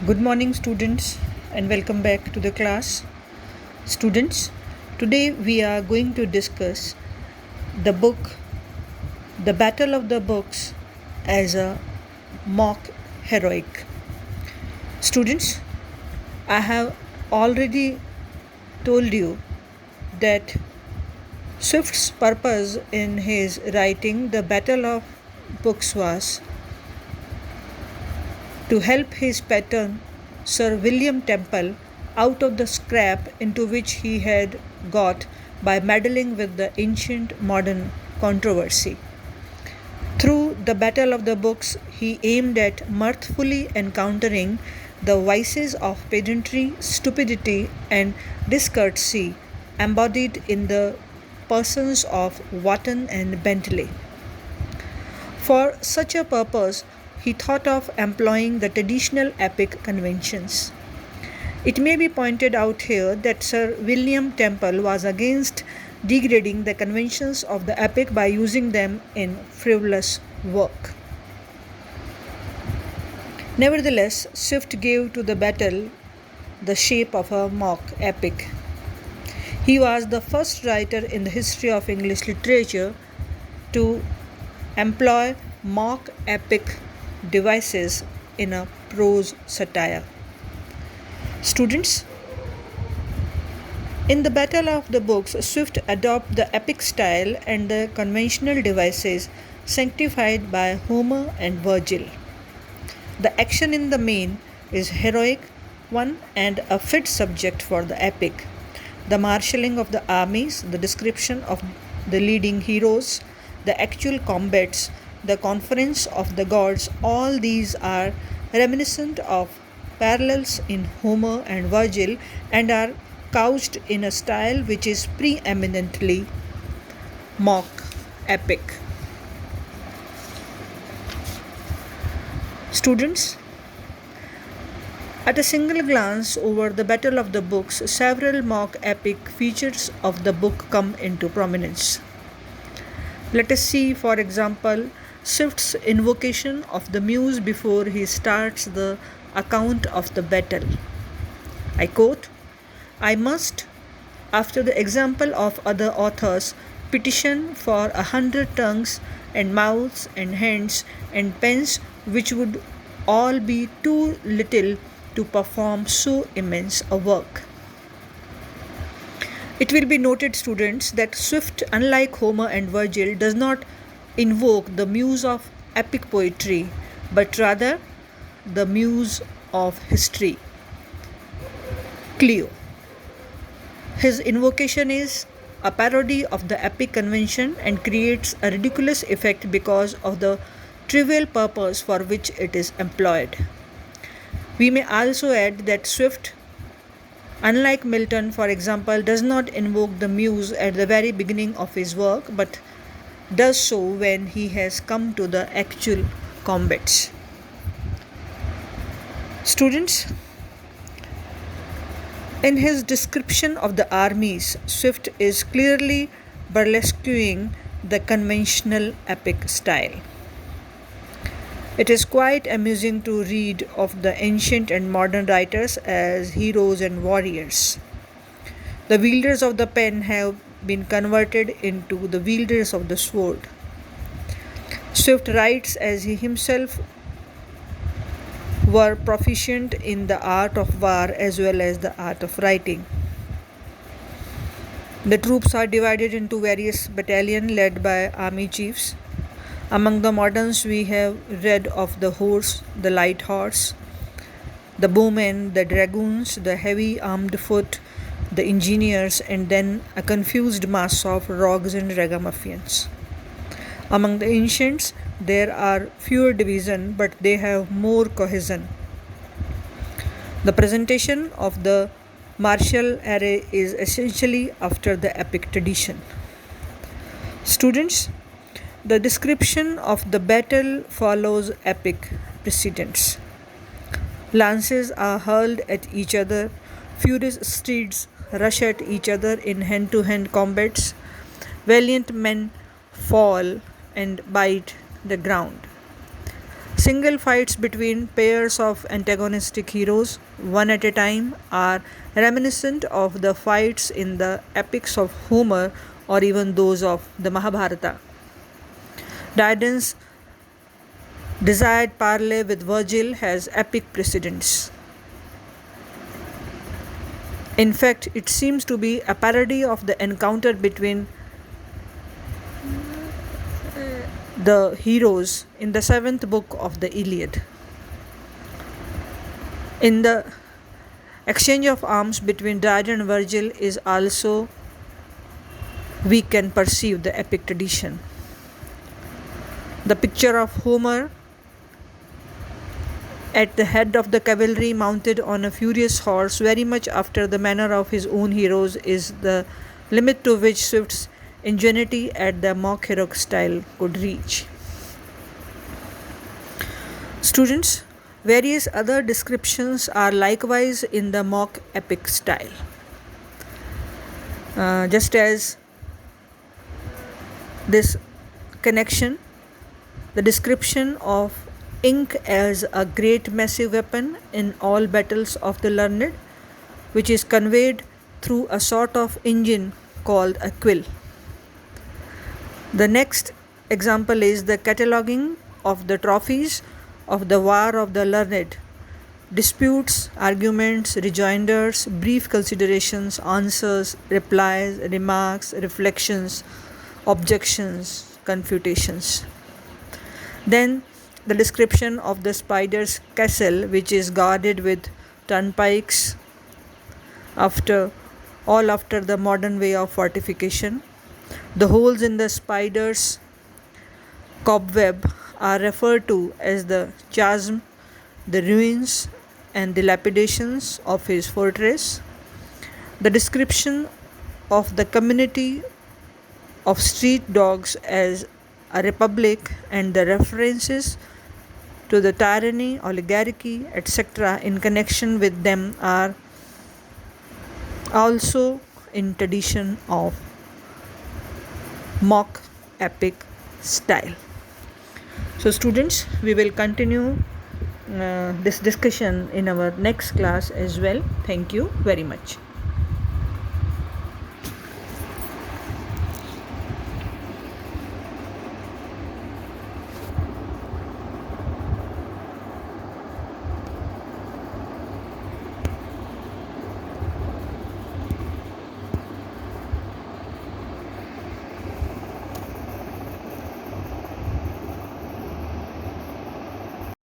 Good morning, students, and welcome back to the class. Students, today we are going to discuss the book The Battle of the Books as a mock heroic. Students, I have already told you that Swift's purpose in his writing The Battle of Books was to help his patron, Sir William Temple, out of the scrap into which he had got by meddling with the ancient modern controversy. Through the Battle of the Books, he aimed at mirthfully encountering the vices of pedantry, stupidity, and discourtesy embodied in the persons of Wotton and Bentley. For such a purpose, he thought of employing the traditional epic conventions. It may be pointed out here that Sir William Temple was against degrading the conventions of the epic by using them in frivolous work. Nevertheless, Swift gave to the battle the shape of a mock epic. He was the first writer in the history of English literature to employ mock epic devices in a prose satire. Students, in the Battle of the Books, Swift adopted the epic style and the conventional devices sanctified by Homer and Virgil. The action in the main is heroic one and a fit subject for the epic. The marshalling of the armies, the description of the leading heroes, the actual combats, the conference of the gods, all these are reminiscent of parallels in Homer and Virgil and are couched in a style which is preeminently mock epic. Students, at a single glance over the Battle of the Books, several mock epic features of the book come into prominence. Let us see, for example, Swift's invocation of the muse before he starts the account of the battle. I quote, "I must, after the example of other authors, petition for 100 tongues and mouths and hands and pens which would all be too little to perform so immense a work." It will be noted, students, that Swift, unlike Homer and Virgil, does not invoke the muse of epic poetry, but rather the muse of history, Clio. His invocation is a parody of the epic convention and creates a ridiculous effect because of the trivial purpose for which it is employed. We may also add that Swift, unlike Milton, for example, does not invoke the muse at the very beginning of his work, but does so when he has come to the actual combats. Students, in his description of the armies, Swift is clearly burlesquing the conventional epic style. It is quite amusing to read of the ancient and modern writers as heroes and warriors. The wielders of the pen have been converted into the wielders of the sword. Swift writes as he himself were proficient in the art of war as well as the art of writing. The troops are divided into various battalions led by army chiefs. Among the moderns, we have read of the horse, the light horse, the bowmen, the dragoons, the heavy armed foot, the engineers, and then a confused mass of rogues and ragamuffins. Among the ancients, there are fewer divisions, but they have more cohesion. The presentation of the martial array is essentially after the epic tradition. Students, the description of the battle follows epic precedents. Lances are hurled at each other, furious steeds rush at each other in hand-to-hand combats, valiant men fall and bite the ground. Single fights between pairs of antagonistic heroes, one at a time, are reminiscent of the fights in the epics of Homer or even those of the Mahabharata. Dryden's desired parley with Virgil has epic precedents. In fact, it seems to be a parody of the encounter between the heroes in the seventh book of the Iliad. In the exchange of arms between Dryden and Virgil is also we can perceive the epic tradition. The picture of Homer at the head of the cavalry mounted on a furious horse, very much after the manner of his own heroes, is the limit to which Swift's ingenuity at the mock heroic style could reach. Students, various other descriptions are likewise in the mock epic style. Just as this connection, the description of ink as a great massive weapon in all battles of the learned, which is conveyed through a sort of engine called a quill. The next example is the cataloguing of the trophies of the war of the learned, disputes, arguments, rejoinders, brief considerations, answers, replies, remarks, reflections, objections, confutations. Then the description of the spider's castle, which is guarded with turnpikes after the modern way of fortification. The holes in the spider's cobweb are referred to as the chasm, the ruins and dilapidations of his fortress. The description of the community of street dogs as a republic and the references to the tyranny, oligarchy, etc. in connection with them are also in tradition of mock epic style. So students, we will continue this discussion in our next class as well. Thank you very much.